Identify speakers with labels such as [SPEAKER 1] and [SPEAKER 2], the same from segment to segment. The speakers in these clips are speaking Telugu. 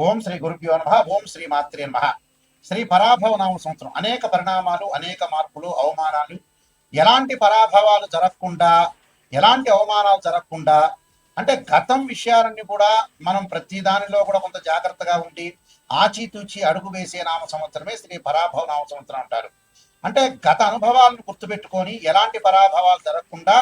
[SPEAKER 1] ఓం శ్రీ గురుభ్యో నమ. ఓం శ్రీ మాత్రే నమ. శ్రీ పరాభవ నామ సంవత్సరం అనేక పరిణామాలు, అనేక మార్పులు, అవమానాలు, ఎలాంటి పరాభవాలు జరగకుండా, ఎలాంటి అవమానాలు జరగకుండా, అంటే గతం విషయాలన్నీ కూడా మనం ప్రతి దానిలో కూడా కొంత జాగ్రత్తగా ఉండి ఆచితూచి అడుగు వేసే నామ సంవత్సరమే శ్రీ పరాభవ నామ సంవత్సరం అంటారు. అంటే గత అనుభవాలను గుర్తుపెట్టుకొని ఎలాంటి పరాభవాలు జరగకుండా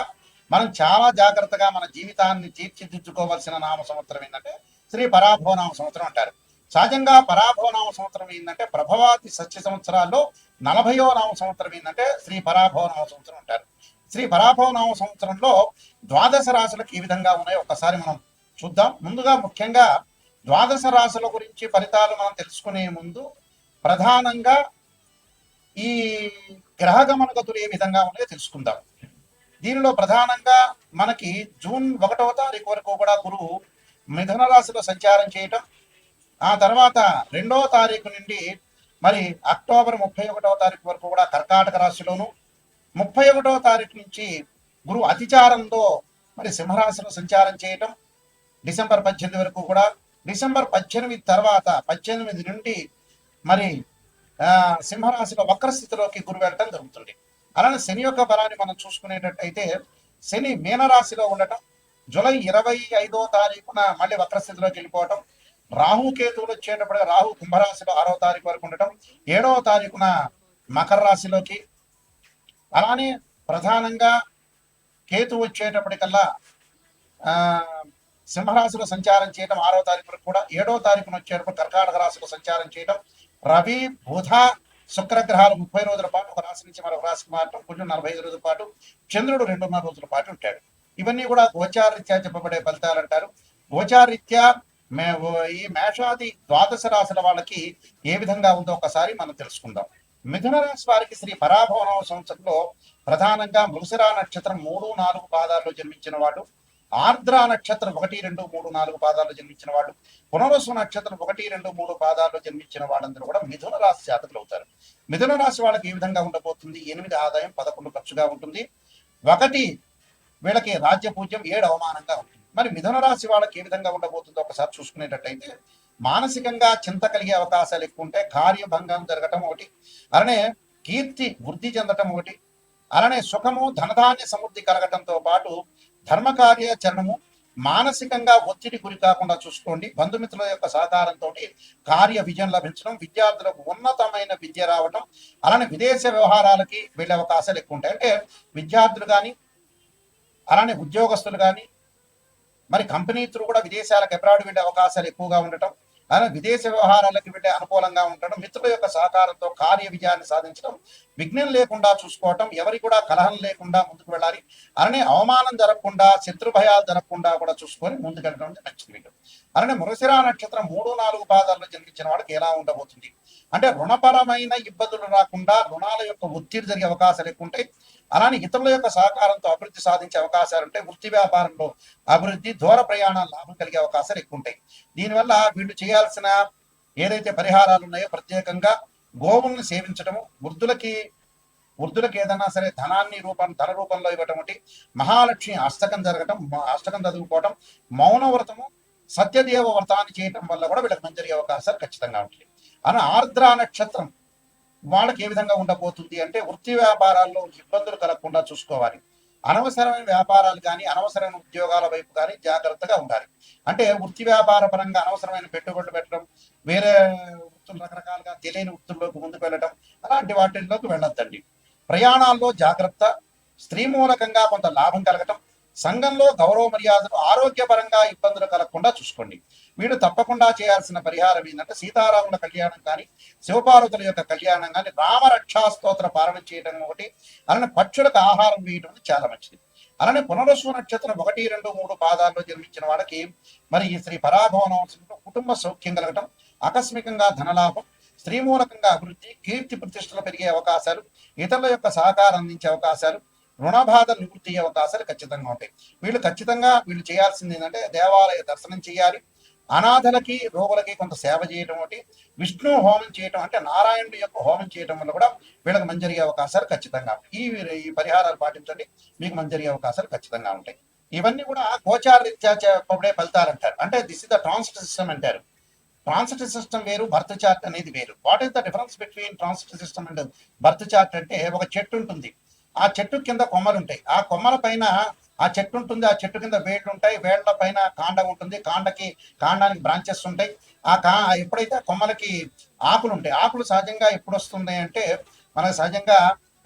[SPEAKER 1] మనం చాలా జాగ్రత్తగా మన జీవితాన్ని తీర్చిదిద్దుకోవాల్సిన నామ సంవత్సరం ఏంటంటే శ్రీ పరాభవనామ సంవత్సరం అంటారు. సహజంగా పరాభవనామ సంవత్సరం ఏంటంటే ప్రభవాతి సత్య సంవత్సరాల్లో 40వ నామ సంవత్సరం ఏంటంటే శ్రీ పరాభవనామ సంవత్సరం అంటారు. శ్రీ పరాభవనామ సంవత్సరంలో ద్వాదశ రాశులకు ఈ విధంగా ఉన్నాయో ఒక్కసారి మనం చూద్దాం. ముందుగా ముఖ్యంగా ద్వాదశ రాశుల గురించి ఫలితాలు మనం తెలుసుకునే ముందు ప్రధానంగా ఈ గ్రహగమన గతులు ఏ విధంగా ఉన్నాయో తెలుసుకుందాం. దీనిలో ప్రధానంగా మనకి జూన్ 1వ తారీఖు వరకు కూడా గురువు మిథున రాశిలో సంచారం చేయటం, ఆ తర్వాత 2వ తారీఖు నుండి మరి అక్టోబర్ 31వ తారీఖు వరకు కూడా కర్కాటక రాశిలోను, 31వ తారీఖు నుంచి గురువు అతిచారంలో మరి సింహరాశిలో సంచారం చేయటం, డిసెంబర్ 18 వరకు కూడా. డిసెంబర్ 18 తర్వాత 18 నుండి మరి సింహరాశిలో వక్రస్థితిలోకి గురువు వెళ్ళటం జరుగుతుంది. అలానే శని యొక్క బలాన్ని మనం చూసుకునేటట్టయితే శని మీనరాశిలో ఉండటం, జూలై 25వ తారీఖున మళ్ళీ వక్రస్థితిలోకి వెళ్ళిపోవటం, రాహుకేతువులు వచ్చేటప్పటికి రాహు కుంభరాశిలో 6వ తారీఖు వరకు ఉండటం, 7వ తారీఖున మకర రాశిలోకి, అలానే ప్రధానంగా కేతు వచ్చేటప్పటికల్లా సింహరాశిలో సంచారం చేయడం 6వ తారీఖు వరకు కూడా, 7వ తారీఖున వచ్చేటప్పుడు కర్కాటక రాశిలో సంచారం చేయడం, రవి బుధ శుక్రగ్రహాలు 30 రోజుల పాటు ఒక రాశి నుంచి మరొక రాశికి మారటం, కొంచెం 45 రోజుల పాటు, చంద్రుడు 2.5 రోజుల పాటు ఉంటాడు. ఇవన్నీ కూడా గోచారరీత్యా చెప్పబడే ఫలితాలు అంటారు. గోచారరీత్యా ఈ మేషాది ద్వాదశ రాశుల వాళ్ళకి ఏ విధంగా ఉందో ఒకసారి మనం తెలుసుకుందాం. మిథున రాశి వారికి శ్రీ పరాభవనామ సంవత్సరంలో ప్రధానంగా మృగశిర నక్షత్రం 3, 4 పాదాల్లో జన్మించిన వాడు, ఆర్ద్ర నక్షత్రం 1, 2, 3, 4 పాదాల్లో జన్మించిన వాడు, పునర్వసు నక్షత్రం 1, 2, 3 పాదాల్లో జన్మించిన వాళ్ళందరూ కూడా మిథున రాశి జాతకులు అవుతారు. మిథున రాశి వాళ్ళకి ఏ విధంగా ఉండబోతుంది? 8 ఆదాయం, 11 ఖర్చుగా ఉంటుంది. 1 వీళ్ళకి రాజ్య పూజ్యం, 7 అవమానంగా ఉంటుంది. మరి మిథున రాశి వాళ్ళకి ఏ విధంగా ఉండబోతుందో ఒకసారి చూసుకునేటట్టయితే మానసికంగా చింత కలిగే అవకాశాలు ఎక్కువ ఉంటాయి. కార్యభంగం జరగటం ఒకటి, అలానే కీర్తి వృద్ధి చెందటం ఒకటి, అలానే సుఖము ధనధాన్య సమృద్ధి కలగటంతో పాటు ధర్మకార్యాచరణము, మానసికంగా ఒత్తిడి గురి కాకుండా చూసుకోండి. బంధుమిత్రుల యొక్క సహకారంతో కార్య విజయం లభించడం, విద్యార్థులకు ఉన్నతమైన విద్య రావడం, అలానే విదేశ వ్యవహారాలకి వెళ్ళే అవకాశాలు ఎక్కువ ఉంటాయి. అంటే విద్యార్థులు కానీ, అలానే ఉద్యోగస్తులు కానీ, మరి కంపెనీ త్రూ కూడా విదేశాలకు అబ్రాడ్ వెళ్ళే అవకాశాలు ఎక్కువగా ఉండటం, అలానే విదేశ వ్యవహారాలకు వెళ్ళే అనుకూలంగా ఉండటం, మిత్రుల యొక్క సహకారంతో కార్య విజయాన్ని సాధించడం, విఘ్నం లేకుండా చూసుకోవటం, ఎవరి కూడా కలహం లేకుండా ముందుకు వెళ్ళాలి. అలానే అవమానం జరగకుండా, శత్రు భయాలు జరగకుండా కూడా చూసుకొని ముందుకెళ్ళడం మంచిది. అలానే మృగశిర నక్షత్రం 3, 4 పాదాల్లో జన్మించిన వాడికి ఎలా ఉండబోతుంది అంటే రుణపరమైన ఇబ్బందులు రాకుండా రుణాల యొక్క ఒత్తిడి జరిగే అవకాశాలు ఎక్కువ ఉంటాయి. అలానే ఇతరుల యొక్క సహకారంతో అభివృద్ధి సాధించే అవకాశాలు ఉంటాయి. వృత్తి వ్యాపారంలో అభివృద్ధి, దూర ప్రయాణాలు లాభం కలిగే అవకాశాలు ఎక్కువ ఉంటాయి. దీనివల్ల వీళ్ళు చేయాల్సిన ఏదైతే పరిహారాలు ఉన్నాయో ప్రత్యేకంగా గోవులను సేవించడము, వృద్ధులకి ఏదైనా సరే ధన రూపంలో ఇవ్వటం ఒకటి, మహాలక్ష్మి అష్టకం జరగటం, అష్టకం చదువుకోవటం, మౌన వ్రతము, సత్యదేవ వ్రతాన్ని చేయటం వల్ల కూడా వీళ్ళకి మంచి జరిగే అవకాశాలు ఖచ్చితంగా ఉంటాయి. అలా ఆర్ద్ర నక్షత్రం వాళ్ళకి ఏ విధంగా ఉండబోతుంది అంటే వృత్తి వ్యాపారాల్లో ఇబ్బందులు కలగకుండా చూసుకోవాలి. అనవసరమైన వ్యాపారాలు కానీ, అనవసరమైన ఉద్యోగాల వైపు కానీ జాగ్రత్తగా ఉండాలి. అంటే వృత్తి వ్యాపార పరంగా అనవసరమైన పెట్టుబడులు పెట్టడం, వేరే వృత్తులు రకరకాలుగా తెలియని వృత్తుల్లోకి ముందుకు వెళ్ళడం, అలాంటి వాటిల్లోకి వెళ్ళొద్దండి. ప్రయాణాల్లో జాగ్రత్త, స్త్రీ మూలకంగా కొంత లాభం కలగటం, సంఘంలో గౌరవ మర్యాదలు, ఆరోగ్యపరంగా ఇబ్బందులు కలగకుండా చూసుకోండి. వీడు తప్పకుండా చేయాల్సిన పరిహారం ఏంటంటే సీతారాముల కళ్యాణం కానీ, శివపార్వతుల యొక్క కళ్యాణం కానీ, రామరక్షా స్తోత్ర పారాయణ చేయడం ఒకటి, అలానే పక్షులకు ఆహారం వేయడం చాలా మంచిది. అలానే పునర్వసు నక్షత్రం 1, 2, 3 పాదాల్లో జన్మించిన వాళ్ళకి మరి ఈ శ్రీ పరాభవనంలో కుటుంబ సౌఖ్యం కలగటం, ఆకస్మికంగా ధనలాభం, స్త్రీ మూలకంగా అభివృద్ధి, కీర్తి ప్రతిష్టలు పెరిగే అవకాశాలు, ఇతరుల యొక్క సహకారం అందించే అవకాశాలు, రుణ బాధలు నివృత్తి అయ్యే అవకాశాలు ఖచ్చితంగా ఉంటాయి. వీళ్ళు చేయాల్సింది ఏంటంటే దేవాలయ దర్శనం చేయాలి, అనాథలకి రోగులకి కొంత సేవ చేయడం ఒకటి, విష్ణు హోమం చేయటం అంటే నారాయణుడి యొక్క హోమం చేయడం వల్ల కూడా వీళ్ళకి మంచి జరిగే అవకాశాలు ఖచ్చితంగా. ఈ పరిహారాలు పాటించండి, మీకు మంచి జరిగే అవకాశాలు ఖచ్చితంగా ఉంటాయి. ఇవన్నీ కూడా గోచార రీత్యా చెప్పబడే ఫలితాలు అంటారు. అంటే this is the transit system అంటారు. ట్రాన్సిట్ సిస్టమ్ వేరు, బర్త్ చార్ట్ అనేది వేరు. What is the difference between transit system and birth chart అంటే, ఒక చెట్టు ఉంటుంది, ఆ చెట్టు కింద కొమ్మలు ఉంటాయి, ఆ కొమ్మల పైన ఆ చెట్టు ఉంటుంది, ఆ చెట్టు కింద వేళ్ళు ఉంటాయి, వేళ్ల పైన కాండం ఉంటుంది, కాండానికి బ్రాంచెస్ ఉంటాయి. ఎప్పుడైతే కొమ్మలకి ఆకులు ఉంటాయి, ఆకులు సహజంగా ఎప్పుడు వస్తున్నాయి అంటే మనకు సహజంగా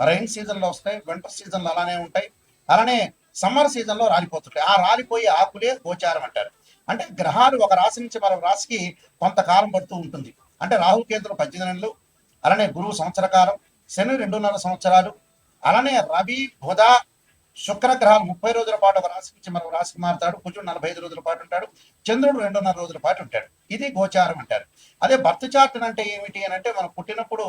[SPEAKER 1] రైన్ సీజన్ లో వస్తాయి, వింటర్ సీజన్ లో అలానే ఉంటాయి, అలానే సమ్మర్ సీజన్ లో రాలిపోతుంటాయి. ఆ రాలిపోయే ఆకులే గోచారం అంటారు. అంటే గ్రహాలు ఒక రాశి నుంచి మరో రాశికి కొంతకాలం పడుతూ ఉంటుంది. అంటే రాహుకేతులు 18 నెలలు, అలానే గురువు సంవత్సర కాలం, శని 2.5 సంవత్సరాలు, అలానే రవి బుధ శుక్ర గ్రహాలు 30 రోజుల పాటు ఒక రాశి నుంచి మరో రాశికి మారుతాడు, కుజుడు 45 రోజుల పాటు ఉంటాడు, చంద్రుడు 2.5 రోజుల పాటు ఉంటాడు. ఇది గోచారం అంటారు. అదే బర్త్ చార్ట్ అంటే ఏమిటి అని అంటే, మనం పుట్టినప్పుడు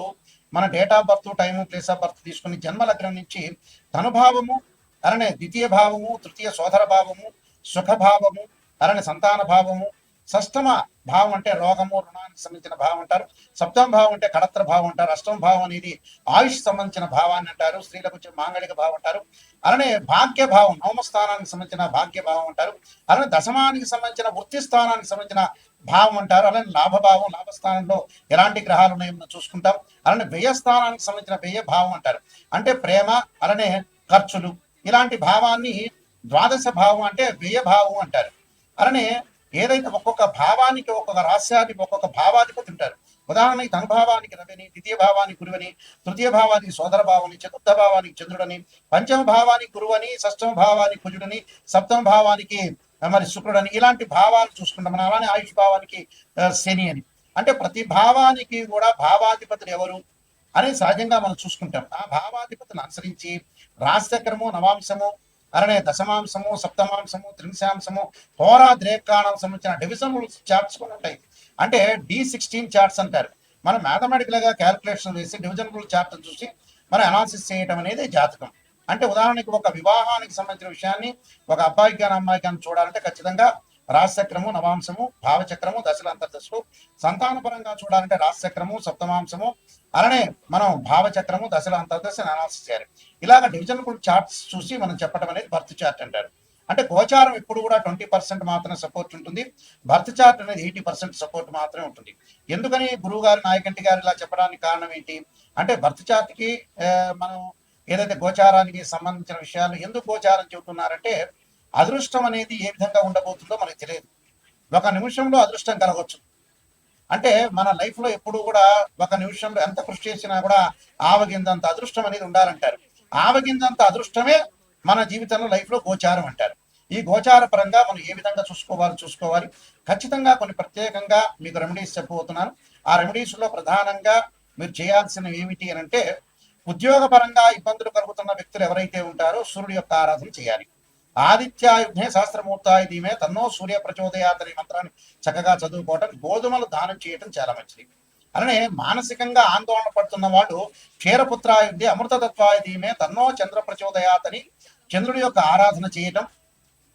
[SPEAKER 1] మన date of birth, time, place of birth తీసుకుని జన్మ లగ్నం నుంచి తనుభావము, అలానే ద్వితీయ భావము, తృతీయ సోదర భావము, సుఖభావము, అలానే సంతాన భావము, షష్టమ భావం అంటే రోగము, రుణానికి సంబంధించిన భావం అంటారు, సప్తమ భావం అంటే కడత్ర భావం అంటారు, అష్టమ భావం అనేది ఆయుష్ సంబంధించిన భావాన్ని అంటారు, స్త్రీలకు వచ్చే మాంగళిక భావం అంటారు, అలానే భాగ్య భావం నవమ స్థానానికి సంబంధించిన భాగ్య భావం అంటారు, అలానే దశమానికి సంబంధించిన వృత్తి స్థానానికి సంబంధించిన భావం అంటారు, అలానే లాభభావం, లాభస్థానంలో ఎలాంటి గ్రహాలు ఉన్నాయో మనం చూసుకుంటాం, అలానే వ్యయ స్థానానికి సంబంధించిన వ్యయ భావం అంటారు, అంటే ప్రేమ, అలానే ఖర్చులు, ఇలాంటి భావాన్ని ద్వాదశ భావం అంటే వ్యయ భావం అంటారు. అలానే ఏదైతే ఒక్కొక్క భావానికి, ఒక్కొక్క రాస్యానికి ఒక్కొక్క భావాధిపతి ఉంటారు. ఉదాహరణకి ధనభావానికి రవిని, ద్వితీయ భావానికి గురువని, తృతీయ భావానికి సోదర భావని, చతుర్థ భావానికి చంద్రుడని, పంచమ భావానికి గురువని, షష్టమ భావానికి కుజుడని, సప్తమ భావానికి మరి శుక్రుడని, ఇలాంటి భావాలు చూసుకుంటాం మనం. అలానే ఆయుష్ భావానికి శని అని. అంటే ప్రతి భావానికి కూడా భావాధిపతులు ఎవరు అని సహజంగా మనం చూసుకుంటాం. ఆ భావాధిపతులను అనుసరించి రాశిచక్రము, నవాంశము, అలానే దశమాంశము, సప్తమాంశము, త్రింశాంశము, హోరా ద్రేకాణం సంబంధించిన డివిజన్ రూల్స్ చార్ట్స్ కూడా ఉంటాయి. అంటే D16 చార్ట్స్ అంటారు. మనం మ్యాథమెటికల్ గా క్యాలిక్యులేషన్ వేసి డివిజన్ రూల్ చార్ట్ చూసి మనం అనాలిసిస్ చేయడం అనేది జాతకం. అంటే ఉదాహరణకి ఒక వివాహానికి సంబంధించిన విషయాన్ని ఒక అబ్బాయికి కానీ అమ్మాయికి కానీ చూడాలంటే ఖచ్చితంగా రాశిచక్రము, నవాంశము, భావచక్రము, దశలు అంతర్దశలు, సంతానపరంగా చూడాలంటే రాశిచక్రము, సప్తమాంశము, అలానే మనం భావచక్రము, దశల అంతర్దశను అనాలిసిస్ చేయాలి. ఇలాగ డివిజన్ చార్ట్స్ చూసి మనం చెప్పడం అనేది బర్త్ చార్ట్ అంటారు. అంటే గోచారం ఎప్పుడు కూడా 20% మాత్రమే సపోర్ట్ ఉంటుంది, బర్త్ చార్ట్ అనేది 80% సపోర్ట్ మాత్రమే ఉంటుంది. ఎందుకని గురువు గారు, నాయకంటి గారు ఇలా చెప్పడానికి కారణం ఏంటి అంటే, బర్త్ చార్ట్ కి మనం ఏదైతే గోచారానికి సంబంధించిన విషయాలు ఎందుకు గోచారం చెబుతున్నారంటే, అదృష్టం అనేది ఏ విధంగా ఉండబోతుందో మనకు తెలియదు. ఒక నిమిషంలో అదృష్టం కలగవచ్చు. అంటే మన లైఫ్ లో ఎప్పుడు కూడా ఒక నిమిషంలో ఎంత కృషి చేసినా కూడా ఆవగింజంత అదృష్టం అనేది ఉండాలంటారు. ఆవగింజంత అదృష్టమే మన జీవితంలో లైఫ్ లో గోచారం అంటారు. ఈ గోచార పరంగా మనం ఏ విధంగా చూసుకోవాలి. ఖచ్చితంగా కొన్ని ప్రత్యేకంగా మీకు రెమెడీస్ చెప్పబోతున్నాను. ఆ రెమెడీస్ లో ప్రధానంగా మీరు చేయాల్సినవి ఏమిటి అని అంటే, ఉద్యోగపరంగా ఇబ్బందులు కలుగుతున్న వ్యక్తులు ఎవరైతే ఉంటారో సూర్యుడి యొక్క ఆరాధన చేయాలి. ఆదిత్యాయుధే సహస్రమూర్తాయ ధీమే తన్నో సూర్య ప్రచోదయాత్ అనే మంత్రాన్ని చక్కగా చదువుకోవటం, గోధుమలు దానం చేయటం చాలా మంచిది. అలానే మానసికంగా ఆందోళన పడుతున్న వాళ్ళు క్షీరపుత్రాయుధి అమృతతత్వాయ ధీమే తన్నో చంద్ర ప్రచోదయాత్ అని చంద్రుడి యొక్క ఆరాధన చేయటం,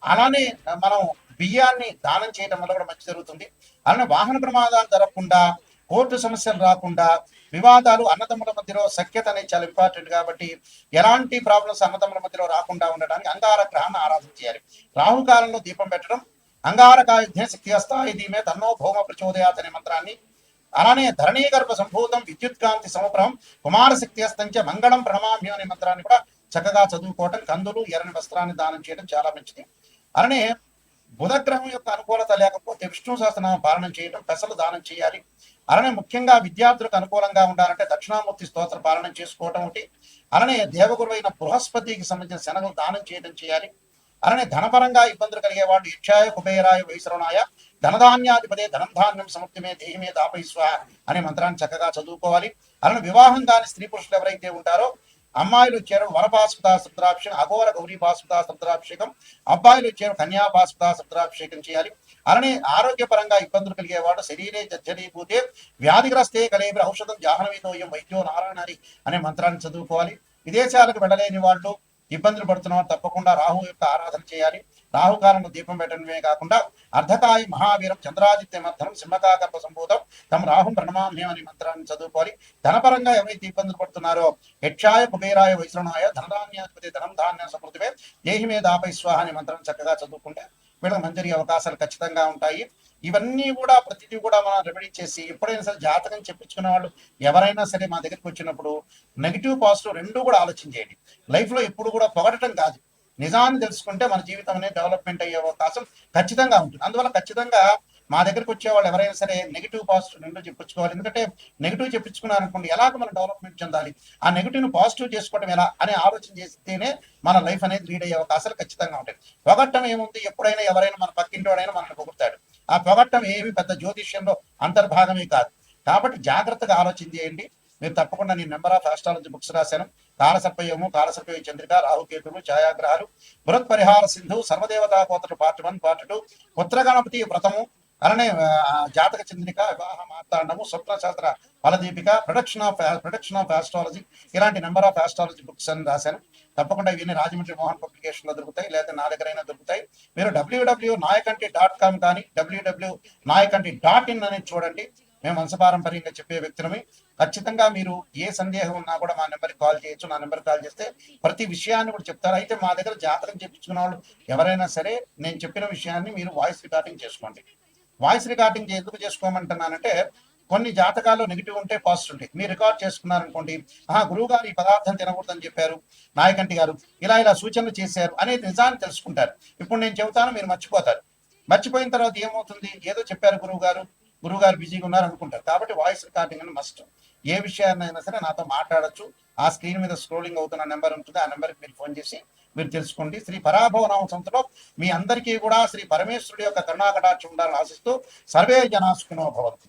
[SPEAKER 1] అలానే మనం బియ్యాన్ని దానం చేయటం వల్ల కూడా మంచి జరుగుతుంది. అలానే వాహన ప్రమాదాలు జరగకుండా, కోర్టు సమస్యలు రాకుండా, వివాదాలు అన్నదమ్ముల మధ్యలో సఖ్యత అనేది చాలా ఇంపార్టెంట్ కాబట్టి ఎలాంటి ప్రాబ్లమ్స్ అన్నదమ్ముల మధ్యలో రాకుండా ఉండడానికి అంగార గ్రహాన్ని ఆరాధన చేయాలి. రాహుకాలంలో దీపం పెట్టడం, అంగారకాయుధ్య శక్తి హస్తాయి ధీమే తన్నో భౌమ ప్రచోదయాత్ అనే మంత్రాన్ని, అలానే ధరణీగర్భ సంభూతం విద్యుత్ కాంతి సమప్రహం కుమార శక్తి హస్తంచ మంగళం ప్రణమామ్యం అనే మంత్రాన్ని కూడా చక్కగా చదువుకోవటం, కందులు, ఎర్రని వస్త్రాన్ని దానం చేయడం చాలా మంచిది. అలానే బుధగ్రహం యొక్క అనుకూలత లేకపోతే విష్ణు సహస్రనామం పాలన చేయడం, పెసలు దానం చేయాలి. అలానే ముఖ్యంగా విద్యార్థులకు అనుకూలంగా ఉండాలంటే దక్షిణామూర్తి స్తోత్ర పాలన చేసుకోవటం ఒకటి. అలానే దేవగురువైన బృహస్పతికి సంబంధించిన శనగలు దానం చేయడం చేయాలి. అలానే ధనపరంగా ఇబ్బందులు కలిగే వాళ్ళు యక్షాయ కుబేరాయ వైశ్రవణాయ ధనధాన్యాధిపదే ధనం ధాన్యం సముద్యమే దేహిమే దాపైస్వ అనే మంత్రాన్ని చక్కగా చదువుకోవాలి. అలానే వివాహం కాని స్త్రీ పురుషులు ఎవరైతే ఉంటారో అమ్మాయిలు వచ్చారు వరపాస్పద సప్తాభిషేకం, అఘోర గౌరీ పాస్పద సప్తాభిషేకం, అబ్బాయిలు వచ్చారు కన్యాపాస్పద సప్తాభిషేకం చేయాలి. అలానే ఆరోగ్యపరంగా ఇబ్బందులు కలిగేవాడు శరీరే జర్జరీభూతే వ్యాధిగ్రస్తే కలేబి ఔషధం జాహ్నవీతోయం వైద్యో నారాయణారి అనే మంత్రాన్ని చదువుకోవాలి. విదేశాలకు వెళ్ళలేని వాళ్ళు, ఇబ్బందులు పడుతున్నవారు తప్పకుండా రాహు యొక్క ఆరాధన చేయాలి. రాహుకాలంలో దీపం పెట్టడమే కాకుండా అర్ధకాయ మహావీరం చంద్రాదిత్య మధ్యం సింహకాగర్భ సంభూతం తమ రాహుం ప్రణమామ్యం అనే మంత్రాన్ని చదువుకోవాలి. ధనపరంగా ఎవరైతే ఇబ్బందులు పడుతున్నారో యక్షాయ కుబేరాయ వైశ్రవణాయ ధనధాన్యాధిపతి ధనం ధాన్య సమృద్ధివే దేహి మీద ఆపై స్వాహ అనే మంత్రాన్ని చక్కగా చదువుకుంటే వీళ్ళకి మంచి జరిగే అవకాశాలు ఖచ్చితంగా ఉంటాయి. ఇవన్నీ కూడా ప్రతిదీ కూడా మనం రెమెడీ చేసి ఎప్పుడైనా సరే జాతకం చెప్పించుకునే వాళ్ళు ఎవరైనా సరే మా దగ్గరికి వచ్చినప్పుడు నెగిటివ్ పాజిటివ్ రెండూ కూడా ఆలోచన చేయండి. లైఫ్ లో ఎప్పుడు కూడా పొగడటం కాదు, నిజాన్ని తెలుసుకుంటే మన జీవితం అనేది డెవలప్మెంట్ అయ్యే అవకాశం ఖచ్చితంగా ఉంటుంది. అందువల్ల ఖచ్చితంగా మా దగ్గరికి వచ్చే వాళ్ళు ఎవరైనా సరే నెగిటివ్ పాజిటివ్ రెండు చెప్పించుకోవాలి. ఎందుకంటే నెగిటివ్ చెప్పించుకున్నారనుకోండి ఎలాగ మనం డెవలప్మెంట్ చెందాలి, ఆ నెగిటివ్ను పాజిటివ్ చేసుకోవడం ఎలా అనే ఆలోచన చేస్తేనే మన లైఫ్ అనేది లీడ్ అయ్యే అవకాశాలు ఖచ్చితంగా ఉంటాయి. పొగట్టం ఏముంది, ఎప్పుడైనా ఎవరైనా మన పక్కింటి వాడైనా మనల్ని పొగుడతాడు. ఆ పొగట్టం ఏమి పెద్ద జ్యోతిష్యంలో అంతర్భాగమే కాదు. కాబట్టి జాగ్రత్తగా ఆలోచన చేయండి. మీరు తప్పకుండా నేను నెంబర్ ఆఫ్ ఆస్ట్రాలజీ బుక్స్ రాశాను. కాలసర్పయోము, కాలసర్పయ చంద్రిక, రాహుకేతులు, ఛాయాగ్రహాలు, బృహత్ పరిహార సింధు, సర్వదేవతా కోతలు పార్ట్ 1 పార్ట్ 2, పుత్రగణపతి వ్రతము, అలానే జాతక చంద్రిక, వివాహ మార్తాండము, స్వప్న శాస్త్ర ఫలదీపిక, ప్రొడక్షన్ ఆఫ్ ఆస్ట్రాలజీ, ఇలాంటి నెంబర్ ఆఫ్ ఆస్ట్రాలజీ బుక్స్ అని రాశాను. తప్పకుండా ఇవన్నీ రాజమండ్రి మోహన్ పబ్లికేషన్ లో దొరుకుతాయి, లేదా నా దగ్గరైనా దొరుకుతాయి. మీరు www.nayakanti.com కానీ www.nayakanti.in అనేది చూడండి. మేము వంశపారంపర్యంగా చెప్పే వ్యక్తులమే. ఖచ్చితంగా మీరు ఏ సందేహం ఉన్నా కూడా మా నెంబర్కి కాల్ చేయొచ్చు. నా నెంబర్ కాల్ చేస్తే ప్రతి విషయాన్ని కూడా చెప్తారు. అయితే మా దగ్గర జాతకం చెప్పించుకున్న వాళ్ళు ఎవరైనా సరే నేను చెప్పిన విషయాన్ని మీరు వాయిస్ రికార్డింగ్ చేసుకోండి. వాయిస్ రికార్డింగ్ ఎందుకు చేసుకోమంటున్నానంటే కొన్ని జాతకాల్లో నెగిటివ్ ఉంటే పాజిటివ్ ఉంటాయి. మీరు రికార్డ్ చేసుకున్నారనుకోండి, గురువు గారు ఈ పదార్థం తినకూడదని చెప్పారు, నాయకంటి గారు ఇలా ఇలా సూచనలు చేశారు అనేది నిజాన్ని తెలుసుకుంటారు. ఇప్పుడు నేను చెబుతాను, మీరు మర్చిపోతారు. మర్చిపోయిన తర్వాత ఏమవుతుంది, ఏదో చెప్పారు గురువు గారు బిజీగా ఉన్నారు అనుకుంటారు. కాబట్టి వాయిస్ రికార్డింగ్ అని మస్ట్. ఏ విషయాన్నైనా సరే నాతో మాట్లాడొచ్చు. ఆ స్క్రీన్ మీద స్క్రోలింగ్ అవుతున్న నెంబర్ ఉంటుంది, ఆ నెంబర్కి మీరు ఫోన్ చేసి మీరు తెలుసుకోండి. శ్రీ పరాభవనామ సంస్థలో మీ అందరికీ కూడా శ్రీ పరమేశ్వరుడి యొక్క కరుణాకటాక్షం ఉండాలని ఆశిస్తూ సర్వే జనా సుఖినో భవంతు.